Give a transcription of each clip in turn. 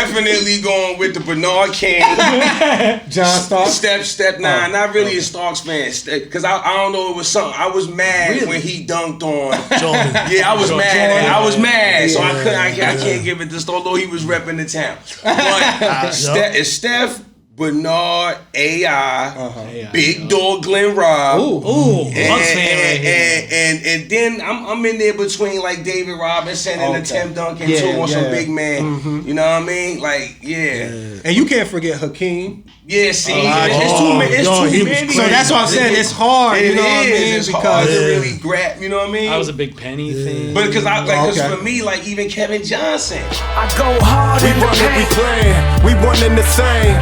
definitely going with the Bernard King. John Starks. Step 9. Not really a Starks fan. Because I don't know, it was something. I was mad when he dunked on Jordan. Yeah, I was mad. I was mad. So I can't give it this, although he was repping the town. But it's Steph, Bernard, AI, Big Dog Glenn Robb. And then I'm in there between like David Robinson and the Tim Duncan too on some big man. Mm-hmm. You know what I mean? Like, And you can't forget Hakeem. Yeah, see, it's too many. So that's what I'm saying. It's hard. You know what I mean? It's hard to really grab. You know what I mean? I was a big Penny thing. But because for me, like even Kevin Johnson, I go hard in the paint. We playing, we one in the same.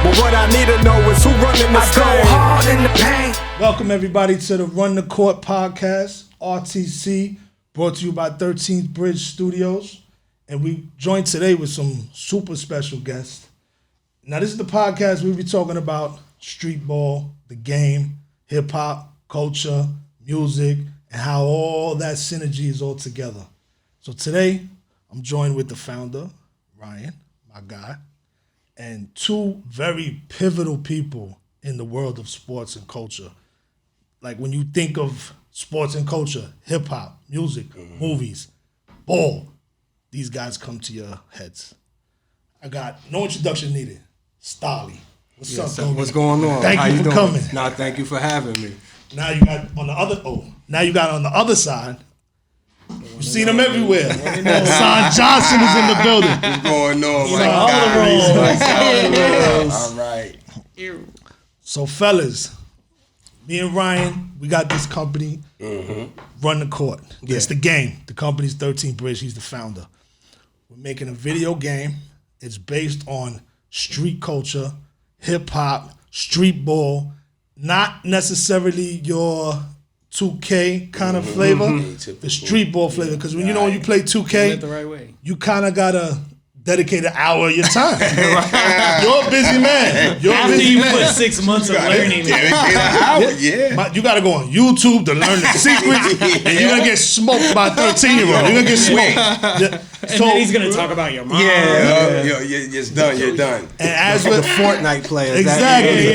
But what I need to know is who running the stage. I go hard in the paint. Welcome everybody to the Run the Court podcast, RTC, brought to you by 13th Bridge Studios, and we joined today with some super special guests. Now, this is the podcast we'll be talking about street ball, the game, hip-hop, culture, music, and how all that synergy is all together. So today, I'm joined with the founder, Ryan, my guy, and two very pivotal people in the world of sports and culture. Like when you think of sports and culture, hip-hop, music, movies, ball, these guys come to your heads. I got no introduction needed. Stalley. What's up, bro? What's going on? Thank you for coming. Nah, thank you for having me. Now you got on the other side. You've seen him everywhere. Hassan Johnson is in the building. what's going on, All right. So fellas, me and Ryan, we got this company, Run the Court. It's the game. The company's 13th Bridge. He's the founder. We're making a video game. It's based on street culture, hip-hop, street ball, not necessarily your 2K kind of flavor, the street ball flavor. Because when when you play 2K, the right way. you kind of got to dedicate an hour of your time. You're a busy man. After you put 6 months of learning. Dedicate an hour, You got to go on YouTube to learn the secrets, and you're going to get smoked by a 13-year-old. You're going to get smoked. And then he's going to talk about your mom. It's done. You're done. And as with the Fortnite players. Exactly.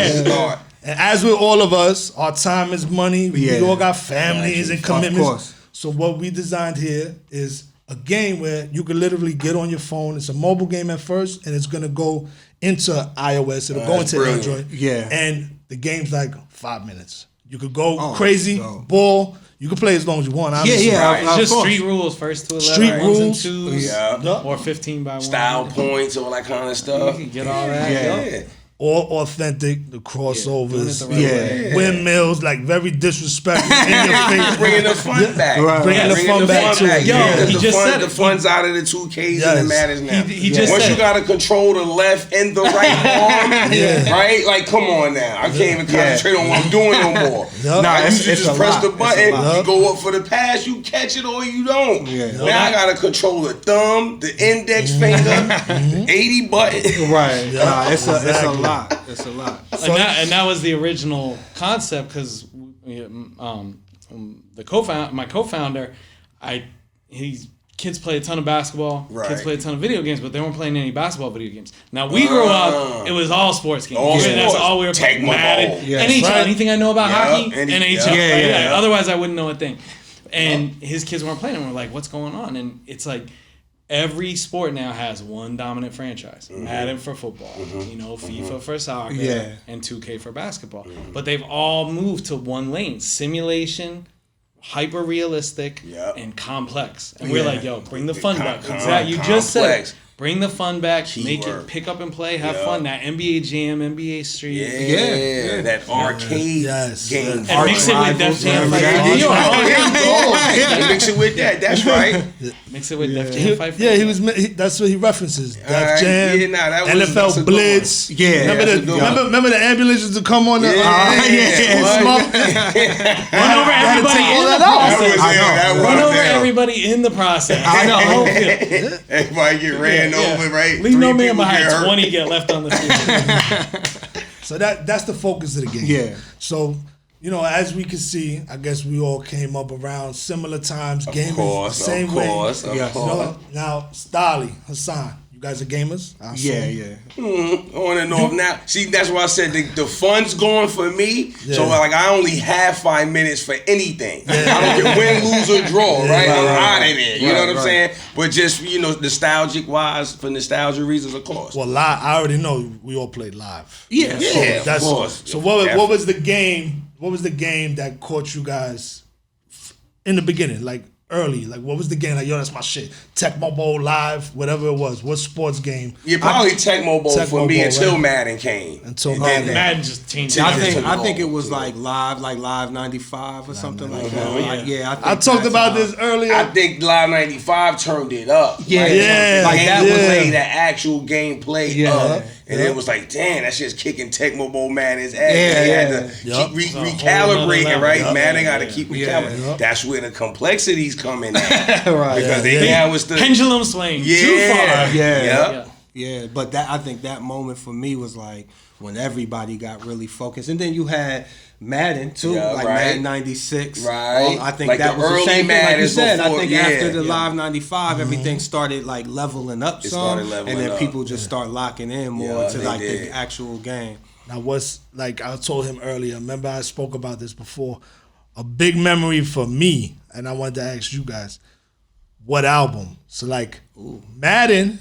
And as with all of us, our time is money. We all got families and commitments. Of course. So what we designed here is a game where you can literally get on your phone. It's a mobile game at first, and it's going to go into iOS. It'll go into Android. Yeah. And the game's like 5 minutes. You could go crazy, ball. You can play as long as you want. It's just street rules, first to 11, street rules, and twos, or 15 by 1. Style points, all that kind of stuff. You can get all that. All authentic, the crossovers, windmills, like very disrespectful in your face. Bringing the fun back. Bringing the fun back to it. The fun's out of the 2Ks and it matters now. Once you got to control the left and the right arm, right? Like, come on now. I can't even concentrate on what I'm doing no more. You just press the button, you go up for the pass, you catch it or you don't. Now I got to control the thumb, the index finger, 80 button. Right. It's a lot. It's a lot. And that was the original concept because my co-founder, kids play a ton of basketball, kids play a ton of video games, but they weren't playing any basketball video games. Now we grew up, it was all sports games. That's all we were playing. NHL, anything I know about hockey, NHL. Otherwise I wouldn't know a thing. And his kids weren't playing, and we're like, what's going on? And it's like, every sport now has one dominant franchise. Madden for football, FIFA for soccer, and 2K for basketball. But they've all moved to one lane: simulation, hyper realistic, and complex. And we're like, yo, bring the fun back. Exactly. You just said it. Bring the fun back, make it pick up and play, have fun. That NBA Jam, NBA Street. That arcade game. And mix it with Def Jam 5. Mix it with that, that's right. Mix it with Def Jam 5. That's what he references. Def Jam, NFL Blitz. Remember the ambulances to come on the Run over everybody in the process. I know. Everybody get ran over, right? Leave no man behind. 20 get left on the field. So that's the focus of the game. Yeah. So, as we can see, I guess we all came up around similar times. Gaming the same way. Of course. Now, Stalley, Hassan, you guys are gamers? Yeah. On and off. Now, see, that's why I said the fun's going for me. Yeah. So, like, I only have 5 minutes for anything. Yeah. I don't care win, lose, or draw, right? I'm out of there. You know what I'm saying? But just, nostalgic-wise, for nostalgia reasons, of course. Well, live, I already know we all played live. Yeah, of course. So, what was the game? What was the game that caught you guys in the beginning? Like, early, like what was the game? Like, yo, that's my shit. Tecmo Bowl Live, whatever it was. What sports game? Yeah, probably Tecmo Bowl for me until Madden came. Until Madden just changed. I think it was like Live 95 or something like that. I talked about this earlier. I think Live 95 turned it up. Yeah, like that was like the actual gameplay up. And it was like, damn, that shit's kicking Tecmo Bowl Madden's ass. They had to keep recalibrating, right? Madden got to keep recalibrating. That's where the complexity's coming at. Right. Because now it's the pendulum swing too far. Yeah, but I think that moment for me was like when everybody got really focused. And then you had Madden too, Madden 96. Right. I think like that was the same thing, like you said. I think after the Live 95, everything started like leveling up some. And then people just start locking in more to like the actual game. Now what's, like I told him earlier, remember I spoke about this before, a big memory for me, and I wanted to ask you guys, what album? So like Madden,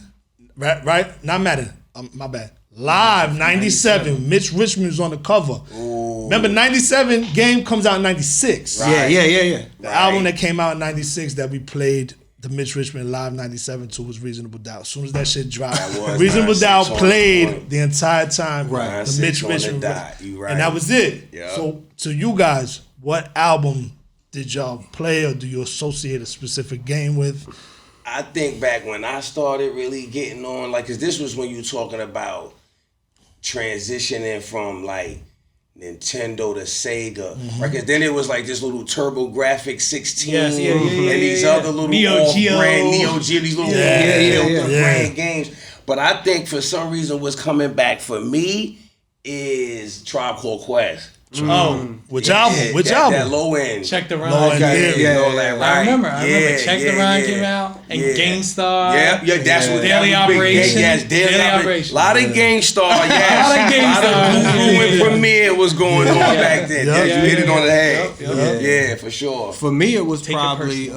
right? Not Madden, my bad. Live 97. Mitch Richmond was on the cover. Ooh. Remember 97 game comes out in 96. Right. Yeah. The album that came out in 96 that we played, the Mitch Richmond Live 97 to was Reasonable Doubt. As soon as that shit dropped, Reasonable Doubt played the entire time. Right. The Mitch Richmond. And that was it. Yeah. So to you guys, what album did y'all play or do you associate a specific game with? I think back when I started really getting on, like, because this was when you were talking about transitioning from, like, Nintendo to Sega. Right? Because then it was, like, this little TurboGrafx 16 and these other little off-brand Neo Geo, these little brand games. But I think for some reason what's coming back for me is Tribe Called Quest. Which album? That low end. Check the Rhyme. I remember Check the Rhyme came out and Gangstar. That's what Daily Operation. Daily Operation. A lot of Gangstar. A lot of Premiere was going on back then. You hit it on the head. Yeah, for sure. For me, it was probably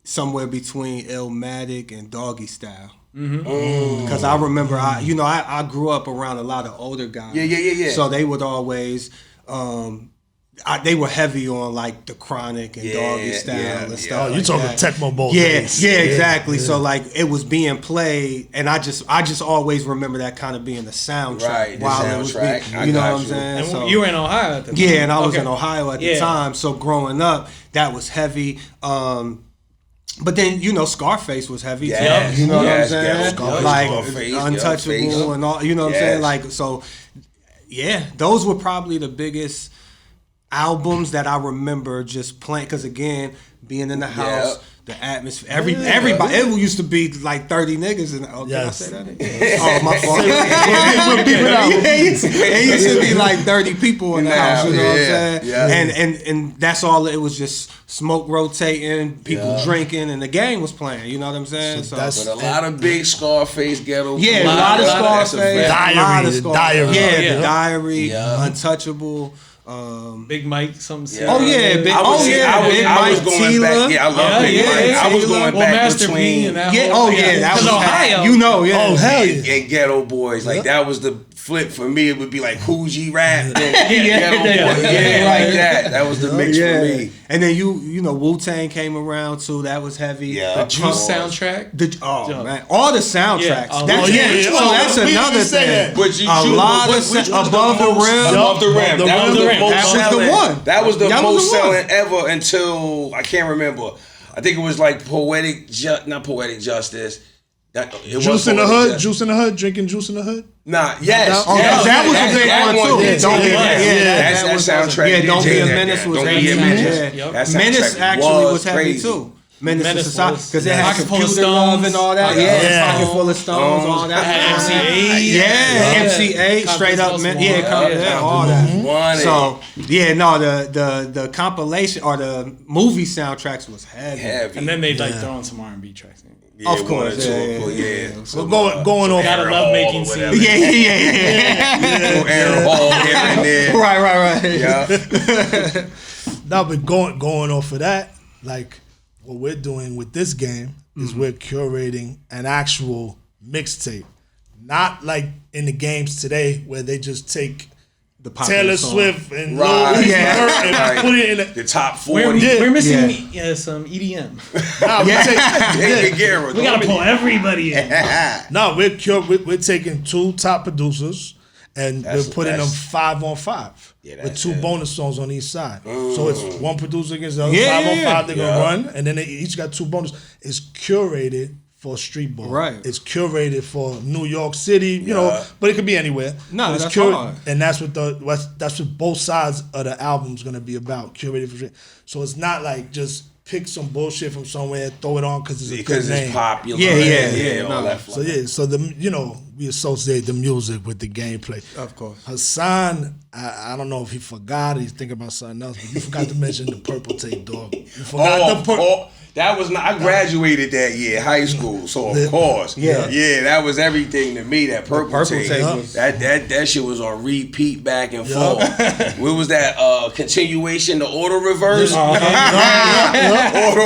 somewhere between Illmatic and Doggy Style. Because I remember, I grew up around a lot of older guys. Yeah. So they would always, they were heavy on like the Chronic and Doggy Style and stuff. Oh, you talking Tecmo Bowl? Yeah, exactly. So like it was being played, and I just always remember that kind of being the soundtrack. Right, while it was being, you know what I'm saying? And you were in Ohio at the time. Yeah, and I was in Ohio at the time. So growing up, that was heavy. But then, Scarface was heavy too. You know what I'm saying? Scarface, Untouchable and all, you know what I'm saying? Like, so, those were probably the biggest albums that I remember just playing. Because again, being in the house, the atmosphere, everybody, it used to be like 30 niggas. Did I say that? Oh, my fault. It used to be like 30 people in the house, you know what I'm saying? Yeah. And that's all, it was just smoke rotating, people drinking, and the game was playing, you know what I'm saying? So but a lot of big Scarface ghetto. Yeah, a lot of Scarface. Diary. Yeah, the Diary, Untouchable. Big Mike, something. Oh yeah, Big Mike. I was going back. Yeah, I love Big Mike. I was going back between. That was Ohio. Oh hell yeah. And Ghetto Boys, like that was the flip for me. It would be like Coogee Rap, Ghetto Boys, like that. That was the mix for me. And then Wu-Tang came around too. That was heavy. Yeah. The Juice soundtrack. Man, all the soundtracks. So that's another thing. A lot of Above the Rim. Above the Rim. That was the most selling. That was the most selling ever until I can't remember. I think it was like not Poetic Justice. Juice in the Hood, drinking Juice in the Hood. Nah, yes. That was a big one too. Don't be that soundtrack. Yeah, Don't Be a Menace was heavy. Menace actually was heavy too. Menace because it had Computer Love and all that. Pocket Full of Stones, all that. MCA, straight up. All that. So the compilation or the movie soundtracks was heavy. And then they like throwing some R&B tracks in. Yeah, of course, yeah. So going on. Got a love making scene. Yeah. Aaron Hall here and there. Right. Yeah. Now, but going off of that, like what we're doing with this game is we're curating an actual mixtape, not like in the games today where they just take the Taylor Swift and Lil Uzi Vert and put it in the top 40. We're missing some EDM. We gotta pull everybody in. No, we're taking 2 top producers and we're putting them 5-on-5 with 2 bonus songs on each side. So it's one producer against the other, 5-on-5 they're gonna run, and then they each got 2 bonus. It's curated for street ball. Right. It's curated for New York City, you know, but it could be anywhere. No, it's that's hard. And that's what both sides of the album's gonna be about. Curated for street. So it's not like just pick some bullshit from somewhere, throw it on because it's a good name. It's popular. So we associate the music with the gameplay. Of course. Hassan, I don't know if he forgot, he's thinking about something else, but you forgot to mention the purple tape, dog. You forgot that was not. I graduated that year, high school, so of course, that was everything to me. That purple tape, that shit was on repeat back and forth. What was that? Continuation, the auto reverse, auto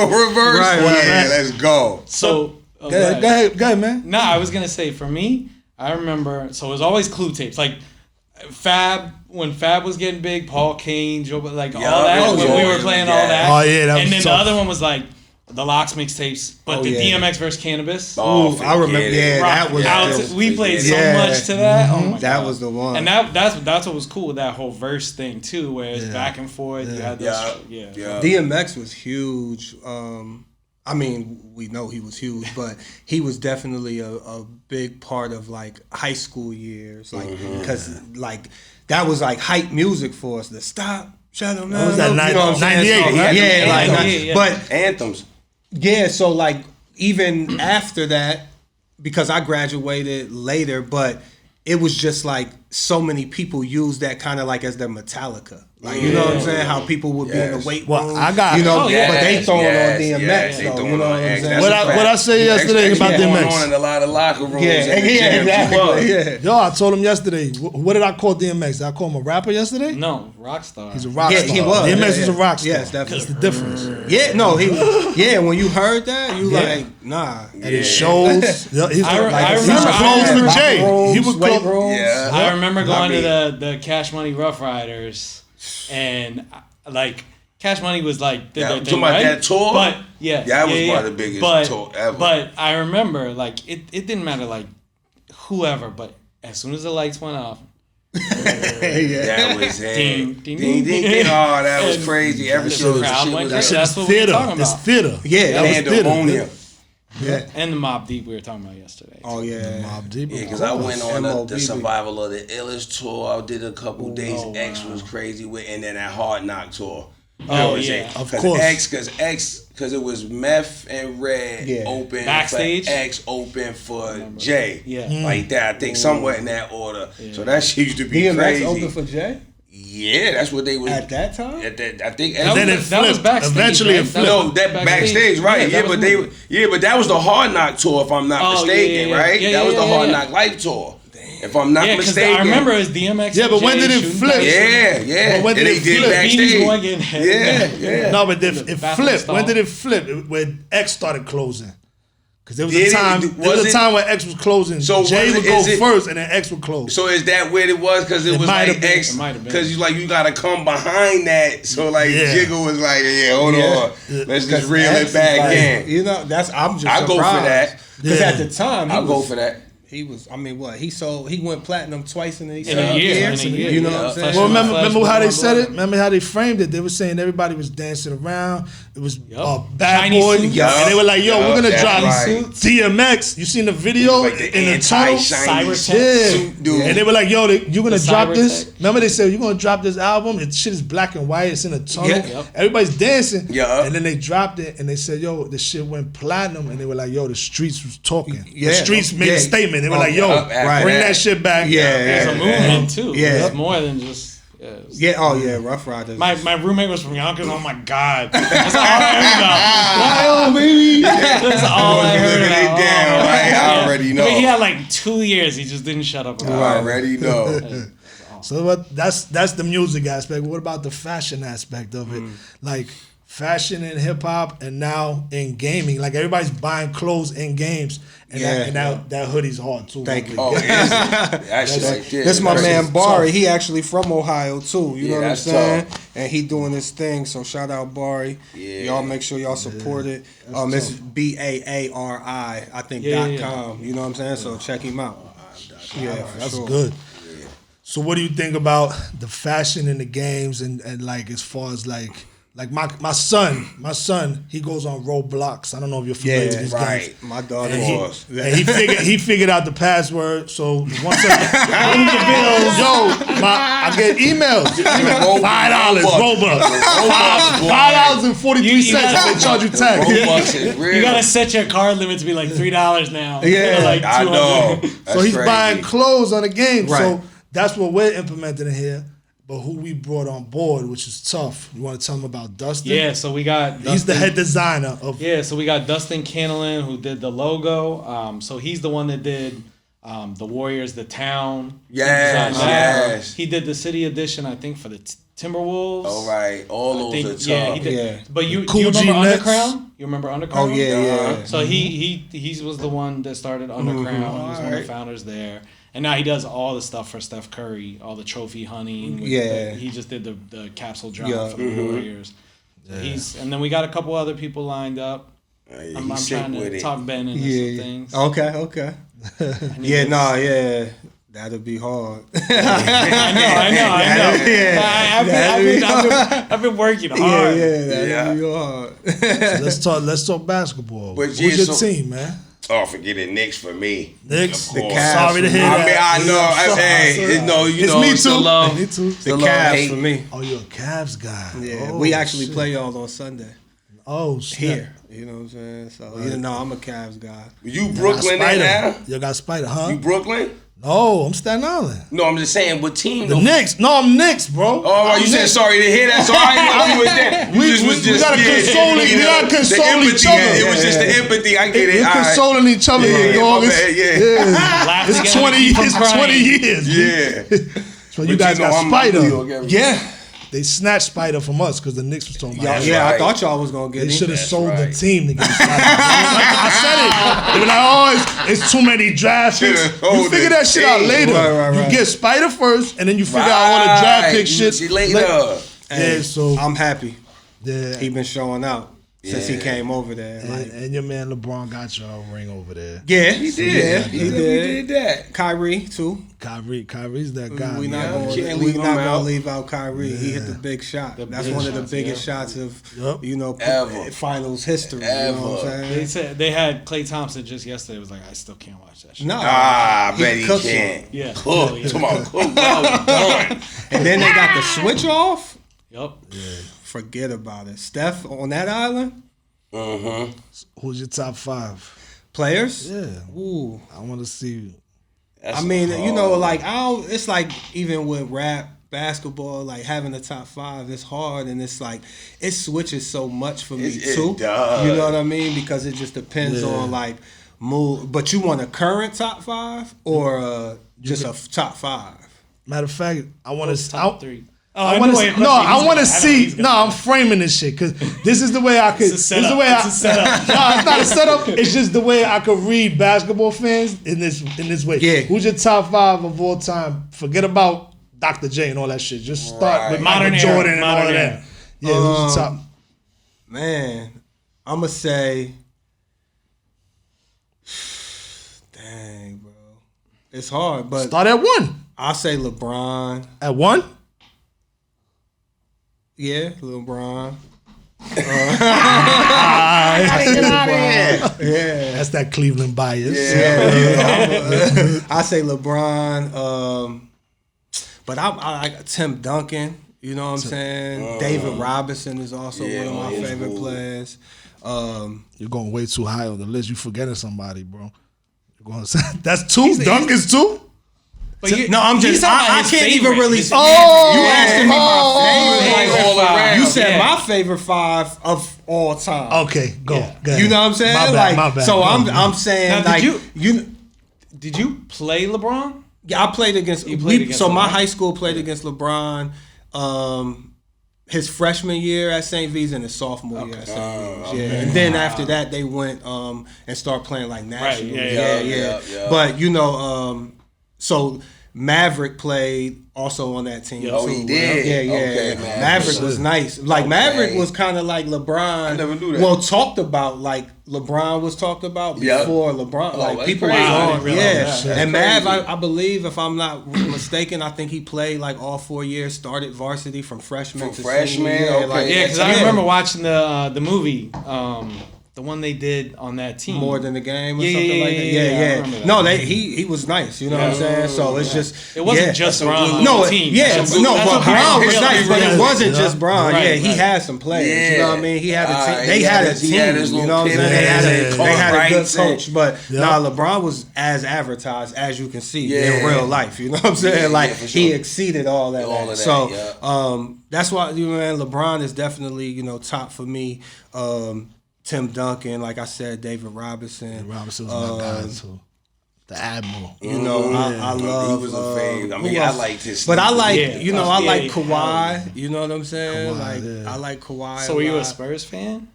reverse. Right. Let's go. So go ahead, man. Nah, I was gonna say for me, I remember. So it was always Clue tapes, like Fab. When Fab was getting big, Paul Kane, Joe, like all that. When we were playing all that. Oh yeah, that and was then tough. the other one was like the Locks mixtapes, but the DMX versus Cannabis. Oh, I remember. Yeah, that was. We played so much to that. Oh my that God. was the one. And that's what was cool with that whole verse thing too, where it's back and forth. You had this, DMX was huge. I mean, we know he was huge, but he was definitely a big part of like high school years, like because like that was like hype music for us. The stop. Shut up, man. Was that 98? But anthems. Yeah, so like even after that, because I graduated later, but it was just like so many people use that kind of like as their Metallica. Like, you know what I'm saying? How people would be in the weight room. Well, I got, but they throwing on DMX, though. You know what I'm saying? What I say yesterday about DMX? Going on in a lot of locker rooms. Exactly. Yo, I told him yesterday. What did I call DMX? Did I call him a rapper yesterday? No, rock star. He's a rock star. He was. DMX is a rock star. Yes, definitely. That's the difference. Yeah, no, when you heard that, you like, nah. And it shows. I He's remember close to Jay. He was close. I remember going to the Cash Money Rough Riders, and like Cash Money was like talking about that tour, but that was one of the biggest tour ever. But I remember like it didn't matter like whoever, but as soon as the lights went off, that was ding, ding, ding, ding. Oh, that was crazy. Every show that's what we were talking about. It's theater. Yeah, that was theater. Yeah, and the Mobb Deep we were talking about yesterday. Oh yeah, Mobb Deep. Yeah, because I went on the Survival of the Illest tour. I did a couple days. X was crazy with, and then that Hard Knock tour. Of course. Because it was Meth and Red open backstage. For X open for Jay. Like that. I think somewhere in that order. So that shit used to be crazy. DMX open for Jay. Yeah, that's what they were at that time. I think, and then it flipped. That was backstage. Eventually, right? it flipped. No, that backstage, right? Yeah, but but that was the Hard Knock tour, if I'm not mistaken, right? That was the Hard Knock Life tour, if I'm not mistaken. I remember it was DMX. Yeah, but when did it flip? Yeah. But when did it flip? Backstage. Yeah. No, but it flipped. When did it flip? When X started closing. Because there was a time when X was closing. So Jay would go first, and then X would close. So is that where it was? Because it was like X. Because you gotta come behind that. So like Jigga was like, hold on, let's just reel it back in. You know, I'm just. I go for that. Because at the time, I go for that. He was. I mean, what he went platinum twice in a year. You know what I'm saying? Well, remember how they said it? Remember how they framed it? They were saying everybody was dancing around. It was bad boy, and they were like, "Yo, we're gonna drop DMX." You seen the video like in the tunnel? And they were like, "Yo, you gonna drop this?" Remember they said, "You gonna drop this album? It shit is black and white. It's in a tunnel. Everybody's dancing." And then they dropped it, and they said, "Yo, the shit went platinum." And they were like, "Yo, the streets was talking. The streets made a statement." They were like, "Yo, bring that shit back." There's a movement too. It's more than just. Riders. Yeah, oh yeah, Rough Riders. My roommate was from Yonkers. Oh my God, that's all I heard about. Wow, baby. That's all I heard about. Down, right? I already know. But he had like 2 years. He just didn't shut up about it. I already know. So that's the music aspect. What about the fashion aspect of it? Like fashion in hip hop and now in gaming. Like everybody's buying clothes in games. And that hoodie's hard too. Thank you. Oh, That's my man Bari. He actually from Ohio too. You know what I'm saying? Tough. And he doing his thing. So shout out Bari. Yeah. Y'all make sure y'all support it. It's BAARI, I think .com. You know what I'm saying? So check him out. That's good. So what do you think about the fashion in the games and like as far as like my son, he goes on Roblox. I don't know if you're familiar with these games. My daughter was. And he figured out the password. So once I the bills, I get emails. $5 Robux. $5.43. They charge you tax. You gotta set your card limit to be like $3 now. Yeah, like I know. So he's buying clothes on the game. Right. So that's what we're implementing in here. But who we brought on board, which is tough. You want to tell them about Dustin? Yeah, so we got Dustin. He's the head designer of. Yeah, so we got Dustin Cannelin who did the logo. So he's the one that did the Warriors, the town. Yes. He did the city edition, I think, for the Timberwolves. All right, all those are tough. Yeah, he did. Yeah. But you remember Underground? You remember Underground? Oh yeah. So he was the one that started Underground. He was one of the founders there. And now he does all the stuff for Steph Curry, all the trophy hunting. He just did the capsule drop for the Warriors. Yeah. And then we got a couple other people lined up. I'm trying to talk Ben into some things. Okay. That'll be hard. I know. I've been working hard. That'll be hard. So let's talk basketball. Who's your team, man? Oh, forget it. Knicks for me. Knicks. The Cavs. Sorry to hear that. I know. Me too. Me too. The Cavs for me. Oh, you're a Cavs guy. Yeah, we actually play y'all on Sunday. Oh, shit. Here. You know what I'm saying? So, I'm a Cavs guy. You Brooklyn now? You got Spider, huh? You Brooklyn? No, I'm Staten Island. No, I'm just saying, what team? The Knicks. No, I'm Knicks, bro. Oh, you said sorry to hear that. So I didn't know you was there. We gotta console each other. It was just the empathy. I get it. We're consoling each other, dog. It's 20 years. Yeah. So you guys got Spider. Yeah. They snatched Spider from us because the Knicks was talking about it. Yeah, I thought y'all was going to get it. They should have sold the team to get Spider. I said it. They were like, it's too many draft picks. You figure that shit out later. Right. You get Spider first, and then you figure out all the draft pick shit later. Yeah, so I'm happy. Yeah. He been showing out since he came over there. And your man LeBron got your ring over there. Yeah, he did. Yeah, he did that. Kyrie too. Kyrie's that guy. We're not gonna leave out Kyrie. He hit the big shot. That's one of the biggest shots of ever. finals history. Ever. You know what I'm saying? They said they had Klay Thompson just yesterday. It was like, I still can't watch that shit. No, I bet he can't. Yeah, cook. Come on, cook. Done. And then they got the switch off. Yup. Yeah. Forget about it. Steph on that island. Who's your top 5 players? Yeah. Ooh, I want to see. I mean, like it's like even with rap, basketball, like having the top 5, it's hard, and it's like it switches so much for me too. It does. You know what I mean? Because it just depends on like mood. But you want a current top 5 or just a top 5? Matter of fact, I want to top 3. I want to see. No, I'm framing this shit because this is the way I could. It's a setup. No, it's not a setup. It's just the way I could read basketball fans in this way. Yeah. Who's your top 5 of all time? Forget about Dr. J and all that shit. Just start with modern Michael Jordan and all of that. Yeah, who's your top? Man, I'm gonna say. Dang, bro, it's hard. But start at 1. I'll say LeBron. At 1? Yeah, LeBron. Yeah, that's that Cleveland bias. Yeah. I say LeBron. But I like Tim Duncan. You know what I'm saying? David Robinson is also one of my favorite players. You're going way too high on the list. You're forgetting somebody, bro. You're going to say that's 2. Duncan's 2. I'm just. I can't even really. You asking me my favorite? You said my favorite 5 of all time. Okay, go. You know what I'm saying? My bad. So I'm saying now, like did you play LeBron? Yeah, I played against. So my high school played against LeBron. His freshman year at St. V's and his sophomore year at St. V's. And then after that they went and started playing like national. Yeah. But so Maverick played also on that team. Oh, he did. Yeah. Okay, Maverick was nice. Like Maverick was kind of like LeBron. I never knew that. Well, talked about like LeBron was talked about before LeBron. Like people was on. And Mav, I believe, if I'm not mistaken, I think he played like all 4 years. Started varsity from freshman to freshman. senior. Because I remember watching the movie. The one they did on that team. More Than the Game or something like that. Yeah. No, he was nice. You know what I'm saying? So it's just... It wasn't just Bron on the team. But Bron was nice, but it wasn't just Bron. He had some players. You know what I mean? He had a team. They had a team. You know what I'm saying? They had a good coach. But LeBron was as advertised as you can see in real life. You know what I'm saying? Like, he exceeded all that. So that's why, man, LeBron is definitely, top for me. Tim Duncan, like I said, David Robinson. Robinson was my guy too. The Admiral. I love. He was a fave. I mean, I liked his. But I like, I like Kawhi. You know what I'm saying? I like Kawhi. So were you a Spurs fan?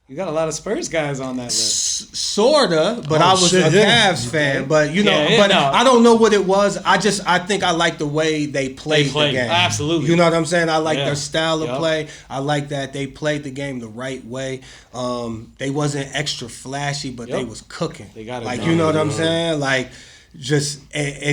You got a lot of Spurs guys on that list. Sorta, but I was a Cavs fan. But I don't know what it was. I think I like the way they played the game. Absolutely. You know what I'm saying? I like their style of play. I like that they played the game the right way. They wasn't extra flashy, but they was cooking. They got it. Like, you know what I'm saying? Like, and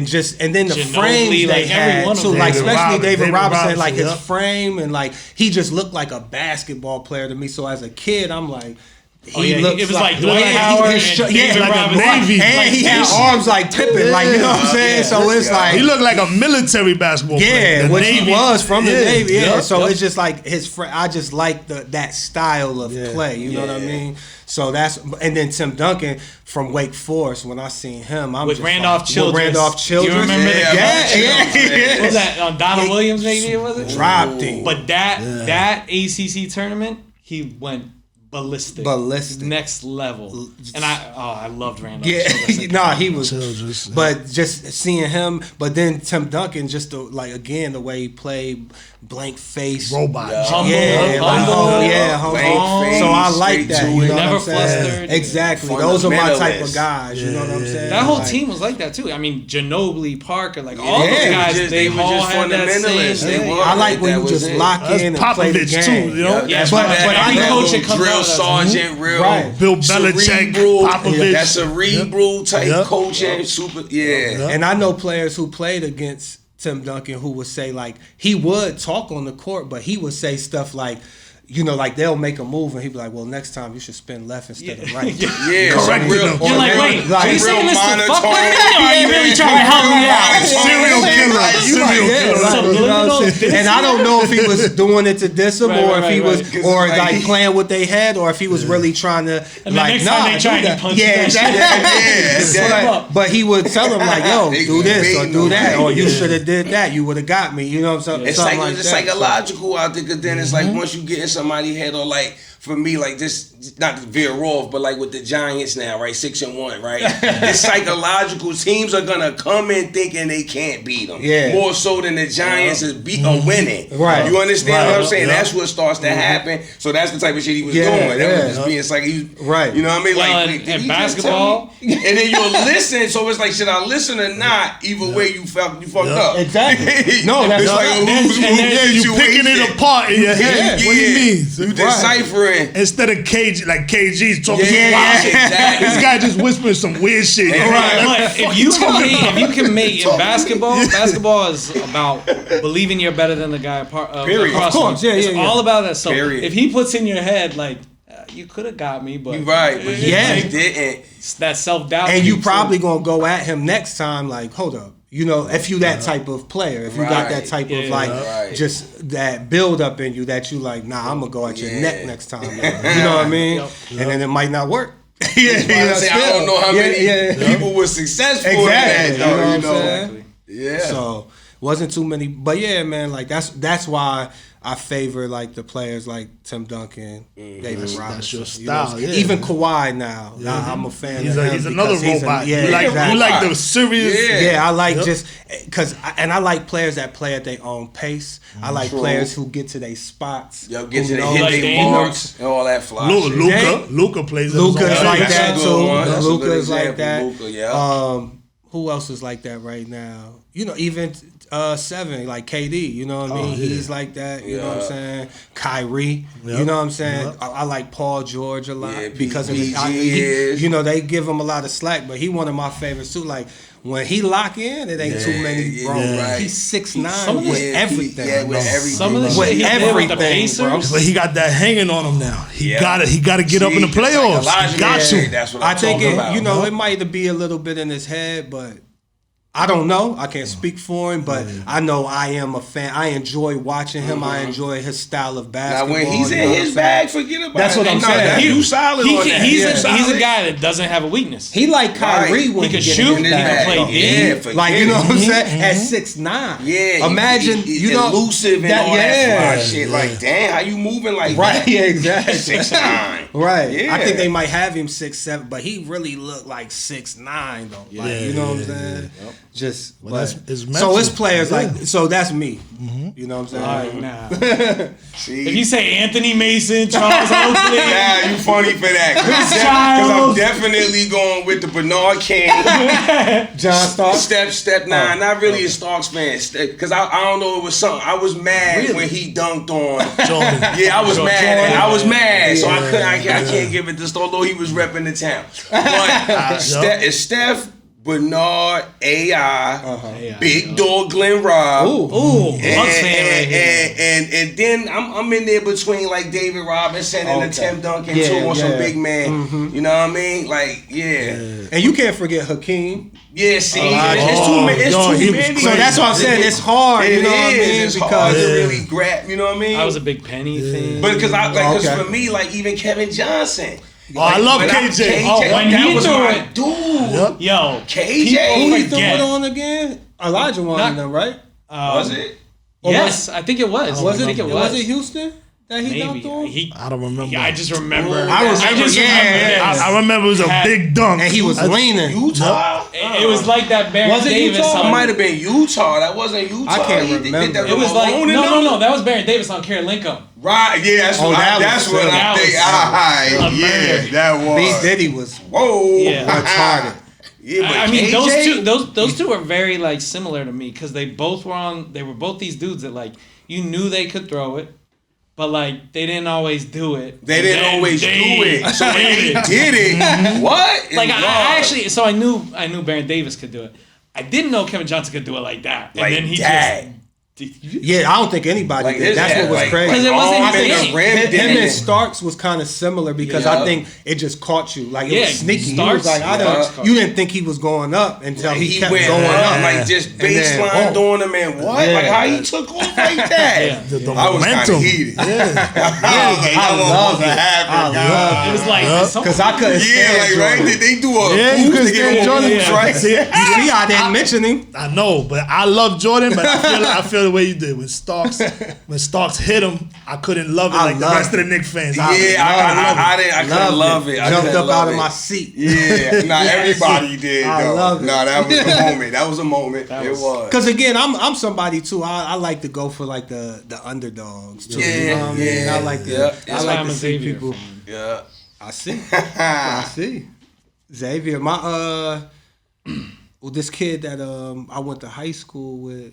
then the frames they had too, like especially David Robinson, like his frame and like he just looked like a basketball player to me. So as a kid, I'm like, it was like Dwight Howard and David Robinson. And he had arms like Pippen, like, you know what I'm saying? So it's like he looked like a military basketball player. Yeah, what he was from the Navy. So it's just like I just like that style of play. You know what I mean? So and then Tim Duncan from Wake Forest. When I seen him, I'm with just Randolph Childress. You remember that? What was that on Donna Williams? Maybe was it? Dropped him. But that ACC tournament, he went ballistic, next level, and I loved Randolph. Yeah, he was. But just seeing him, but then Tim Duncan, just the way he played, blank face, robot, humble. So I like that. You know never what I'm saying? flustered. Exactly. Those are my type of guys. You know what I'm saying? That whole team was like that too. I mean, Ginobili, Parker, like all those guys, they all had that same. I like when you just lock in and play the game. Too, you know? But every coach that comes drill sergeant, real Bill Belichick, Popovich. That cerebral type coaching, super. And I know players who played against Tim Duncan who would say, like, he would talk on the court, but he would say stuff like, like they'll make a move and he'd be like, well, next time you should spin left instead of right. Correct. You're like, wait, are you saying this to fuck with me, or are you really trying to help me out? Serial killer. And I don't know if he was doing it to diss him or if he was like playing with their head or if he was really trying to like, they try to punch But he would tell him like, yo, do this or do that, or you should have did that. You would have got me. You know what I'm saying? It's like it's psychological out there, because then it's like once you get in somebody's head, or like for me, like this, not to veer off, but like with the Giants now, right, 6-1, right? It's psychological. Teams are gonna come in thinking they can't beat them. More so than the Giants is winning. Right. You understand what I'm saying? That's what starts to happen. So that's the type of shit he was doing. That was just being like you know what I mean? Like in basketball, and then you'll listen. So it's like, should I listen or not? Either way, you fucked up. Exactly. No, that's it's like a lose-lose. You picking it apart in your head. What he means? You deciphering. Instead of KG's talking exactly. This guy just whispering some weird shit. If you can make in basketball is about believing you're better than the guy across. Of course, it's all about that. So Period. if he puts in your head like, you could have got me, but you right, but you didn't. It's that self-doubt. And you probably gonna go at him next time like, hold up. If you that type of player, if you got that type of just that build up in you that you like, nah, I'm gonna go at your neck next time. You know what I mean? And then it might not work. I don't know how many people were successful in that. You know what I'm saying? Yeah. So wasn't too many, but yeah, man. Like that's why I favor like the players like Tim Duncan, David Robinson. That's your style. Even Kawhi now. I'm a fan of him. He's another robot. You like the serious. Yeah, I like just because, and I like players that play at their own pace. I like players who get to their spots. Get to the hit their marks and all that fly. Luka plays. Luka's like that too. Luka's like that. Luka, yeah. Who else is like that right now? Even 7, like KD, you know what I mean? He's like that, you know what I'm saying? Kyrie, you know what I'm saying? I like Paul George a lot because of his, they give him a lot of slack, but he one of my favorites too. Like when he lock in, it ain't too many, bro. Right. He's 6'9" with everything. Yeah, with everything. Some of the shit he did with the Pacers. But he got that hanging on him now. He gotta get up in the playoffs. Like got to. That's what I'm talking about. It might be a little bit in his head, but I don't know. I can't speak for him, but I know I am a fan. I enjoy watching him. I enjoy his style of basketball. Now, when he's in his bag, forget about it. That's what I'm saying. You solid on that. He's a guy that doesn't have a weakness. He like Kyrie when he can shoot. He can play D. Like, you know what I'm saying? At 6'9". Yeah. Imagine, elusive and all that shit. Like, damn, how you moving like that? Right, yeah, exactly. 6'9". Right. Yeah. I think they might have him 6'7", but he really looked like 6'9" though. Like, you know what I'm saying? Yep. Just so it's players like so that's me. You know what I'm saying? All right, now. If you say Anthony Mason, Charles Oakley, you funny for that. Because I'm definitely going with the Bernard King, John Starks. Step 9. Not really a Starks fan. Because I don't know, it was something. I was mad when he dunked on Jordan. Yeah, I was mad. I was mad, so I can't give it this, although he was repping the town. But it's Steph, Bernard, AI, Big Dog Glenn Robb. And then I'm in there between like David Robinson and the Tim Duncan too on some big man. You know what I mean? Like, And you can't forget Hakeem. Yeah, see, it's too many. So that's what I'm saying. It's hard. You know what I mean? It's hard to really grab. You know what I mean? I was a big Penny fan. But because for me, like even Kevin Johnson. I love KJ. When he threw it, dude. Yo, KJ. Who he threw it on again? Elijah won them, right? Was it? Yes, I think it was. Was it Houston that he dunked on? I don't remember. Yeah, I just remember. I remember it was a big dunk. And he was leaning. Utah? It was like that Baron Davis Utah? It might have been Utah. That wasn't Utah. I can't remember. It was like, no. That was Baron Davis on Karolinko. Right, yeah, that's what I think. Yeah, that was. B. Diddy was retarded. Yeah, but I mean, KJ? those two are very like similar to me because they were both these dudes that like you knew they could throw it, but like they didn't always do it. They didn't always do it. So when they did it, what? Like I actually, so I knew Baron Davis could do it. I didn't know Kevin Johnson could do it like that. And then he just. Yeah, I don't think anybody did. That's what was crazy. Because it wasn't him and Starks was kind of similar because I think it just caught you. Like it was sneaky. Starks, he was like, you didn't think he was going up until he kept went going up. Like just baseline doing him and what? Like how he took off like that. The I was kind of heated. I love it. It was like because I couldn't stand right? Did they do a boost to get him Jordan? Right? See, I didn't mention him. I know, but I love Jordan. But I feel the way you did when Starks hit him. I couldn't love it like the rest of the Knicks fans. I couldn't love it. I jumped up out of my seat. Yeah, not everybody did. I love it. No, that was a moment. That was a moment. It was. Because again, I'm somebody too. I like to go for like the underdogs too. Yeah, you know what I mean? I like to see people. Yeah, I see. Xavier, this kid that I went to high school with.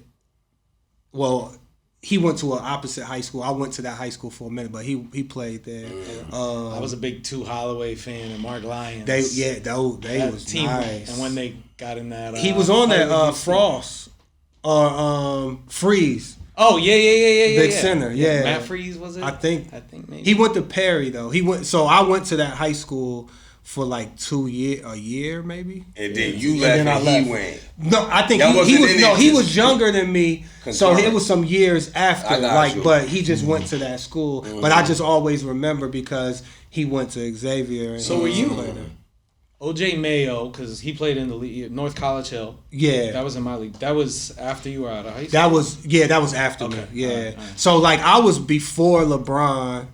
Well, he went to an opposite high school. I went to that high school for a minute, but he played there. I was a big Two Holloway fan and Mark Lyons. They was team, nice. and when they got in that, he was on that Frost or Freeze. Oh yeah. Big center, yeah. Matt Freeze was it? I think maybe he went to Perry though. So I went to that high school for like a year maybe. And then you left and he went. No, I think he was younger than me. So it was some years after. But he just went to that school. Mm-hmm. But I just always remember because he went to Xavier. So were you? OJ Mayo, because he played in the league, North College Hill. Yeah. That was in my league. That was after you were out of high school? That was after me. Yeah. All right. So, like, I was before LeBron,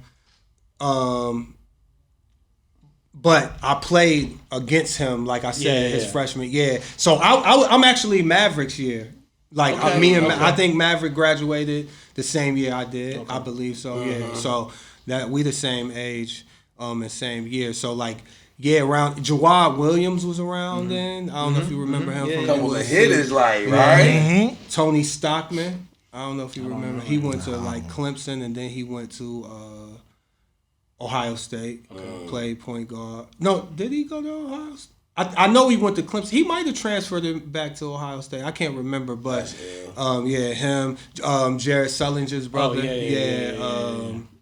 but I played against him, like I said, his freshman year. So, I'm actually Mavericks year. Like, I think Maverick graduated the same year I did. I believe so, yeah. So, that we the same age and same year. So, like, around Jawad Williams was around then. I don't know if you remember him. From couple of hitters, like, right? Tony Stockman. I don't know if you remember. He went to like Clemson, and then he went to Ohio State. Played point guard. No, did he go to Ohio State? I know he went to Clemson. He might have transferred him back to Ohio State. I can't remember, but him, Jared Sullinger's brother.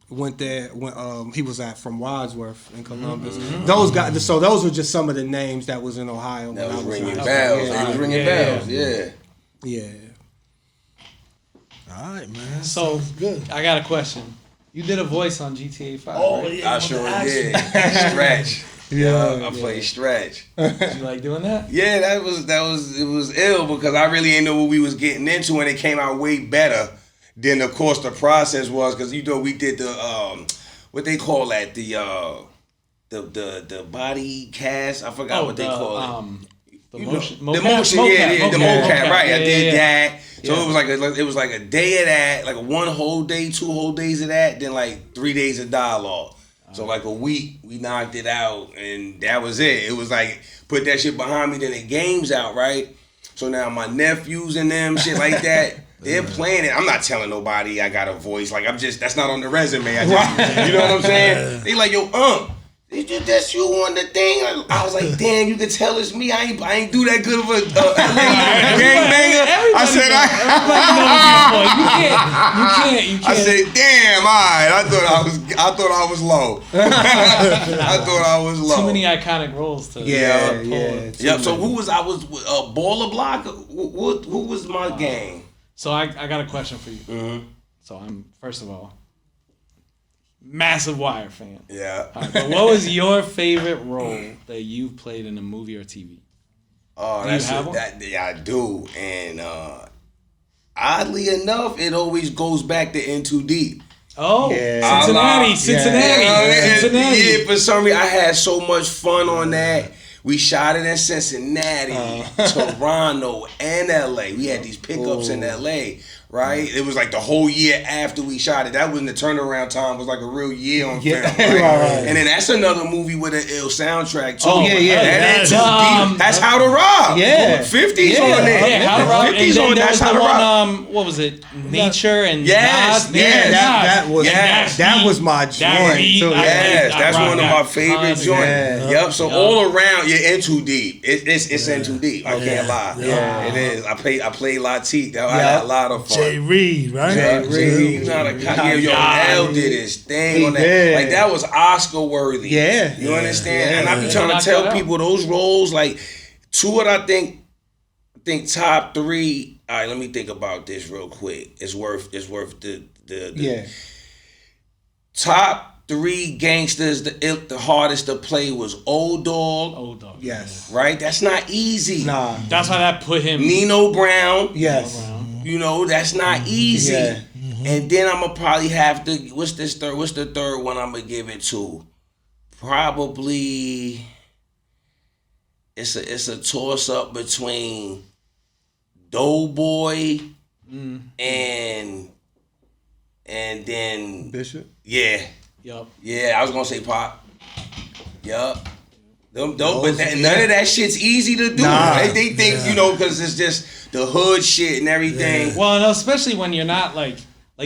Went there when he was from Wadsworth in Columbus. Those guys. So those were just some of the names that was in Ohio. That was ringing bells. He was ringing bells. Yeah. All right, man. So good. I got a question. You did a voice on GTA 5. Oh, right? I sure did. Stretch. I played Stretch. Did you like doing that? Yeah, it was ill because I really didn't know what we was getting into, and it came out way better. Then of course the process was because we did the what they call that the body cast. I forgot what they call it. The motion, right? I did that. So it was like a day of that, like 1 whole day, 2 whole days of that, then like 3 days of dialogue. So like a week we knocked it out, and that was it. It was like put that shit behind me. Then the game's out, right? So now my nephews and them shit like that. They're playing it. I'm not telling nobody I got a voice. Like that's not on the resume. You know what I'm saying? They like, yo, did you that's you on the thing? I was like, damn, you can tell it's me. I ain't do that good of a gangbanger. I said you can't. I said, damn, all right. I thought I was low. I thought I was low. Too many iconic roles to Yep. So who was I was baller blocker? Who was my gang? So I got a question for you. So I'm first of all massive Wire fan. Yeah. Right, but what was your favorite role that you've played in a movie or TV? Oh, I do. And oddly enough, it always goes back to In Too Deep. Oh, Cincinnati. Yeah, for some reason I had so much fun on that. We shot it in Cincinnati, Toronto, and LA. We had these pickups in LA, right? It was like the whole year after we shot it. That was the turnaround time. Was like a real year on film, right? And then that's another movie with an ill soundtrack too. That's How to Rob. 50's on there. Yeah, How to Rob. 50's on. That's How to Rob. What was it? Nature and that was my joint. That's one of my favorite joints. Yep. So all around, you're In Too Deep. It's In Too Deep. I can't lie. It is. I played Latique. I had a lot of fun. Jay Reed, right? Jay Reed. You know L did his thing on that. Like that was Oscar worthy. Yeah. You understand? And I be trying to tell people those roles, like two of I think top 3. All right, let me think about this real quick. It's worth the top 3 gangsters. The hardest to play was Old Dog. Yes. Right? That's not easy. Nah. That's why that put him. Nino Brown. Yes. You know, that's not easy. Yeah. And then I'm gonna probably have to. What's the third one I'm gonna give it to? Probably. It's a toss up between Doughboy and then Bishop. Yeah. Yup. Yeah, I was gonna say Pop. Yup. But none of that shit's easy to do. Nah, they think because it's just the hood shit and everything. Yeah. Well, no, especially when you're not like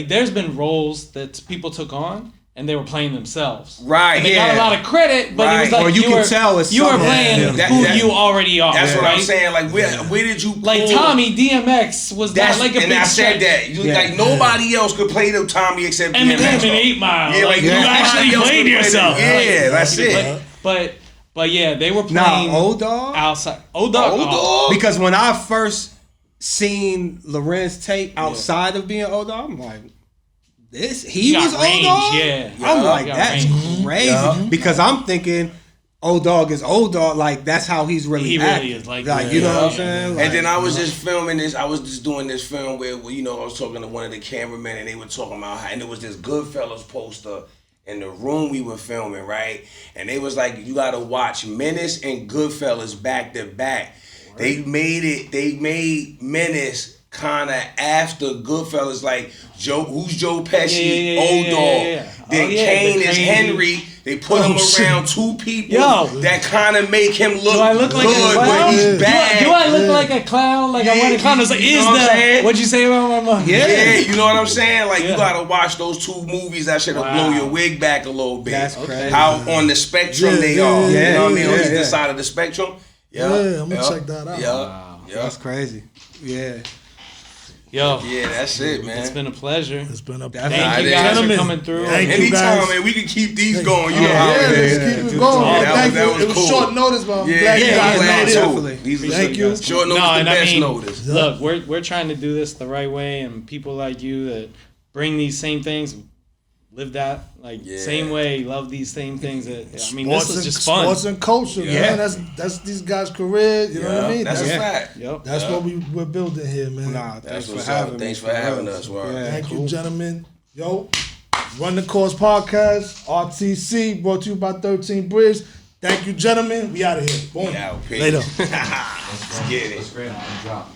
there's been roles that people took on and they were playing themselves. Right. And they got a lot of credit, but it was like you can tell it's you were playing who you already are. That's what I'm saying. Like where did you pull? Like Tommy DMX was not like a big I said that. Like nobody else could play the Tommy except Eminem DMX. in 8 Mile. Yeah, you actually played yourself. Yeah, that's it. But yeah, they were playing Old Dog outside. Old Dog. Because when I first seen Lorenz tape outside of being Old Dog, I'm like, he was Old Dog? Yeah. I'm like, that's crazy. Because I'm thinking old dog is old dog. Like that's how he's really. He acting. Really is like you know what I'm saying. Like, and then I was just filming this. I was just doing this film where I was talking to one of the cameramen and they were talking about how, and it was this Goodfellas poster in the room we were filming, right? And they was like, you gotta watch Menace and Goodfellas back to back. They made Menace kind of after Goodfellas, like who's Joe Pesci, old dog. Then Kane is Henry. They put him around two people that kind of make him look good when he's bad. Do I look like a clown? Like I want to clown? It's like, what'd you say about my mom? Yeah, you know what I'm saying? Like you gotta watch those two movies. That should have blown your wig back a little bit. That's crazy. How on the spectrum they are. You know what I mean? On either side of the spectrum. Yeah, I'm gonna check that out. Wow. That's crazy. Yeah. Yo, that's it, man. It's been a pleasure. It's been a pleasure. Thank you guys for coming through. Anytime, man, we can keep these going. Let's keep it going. Thank you. It was cool. short notice, but I'm glad you guys made it. Thank you. Short notice, the best notice. Look, we're trying to do this the right way, and people like you that bring these same things, live that same way, love these same things. This is just fun. Sports and culture, man. That's these guys' career. You know what I mean? That's a fact. That's what we're building here, man. Thanks for having us. Thank you, gentlemen. Yo, Run the Course Podcast, RTC, brought to you by 13 Bridge. Thank you, gentlemen. We out of here. Boom. Later. Let's get it. Let's drop.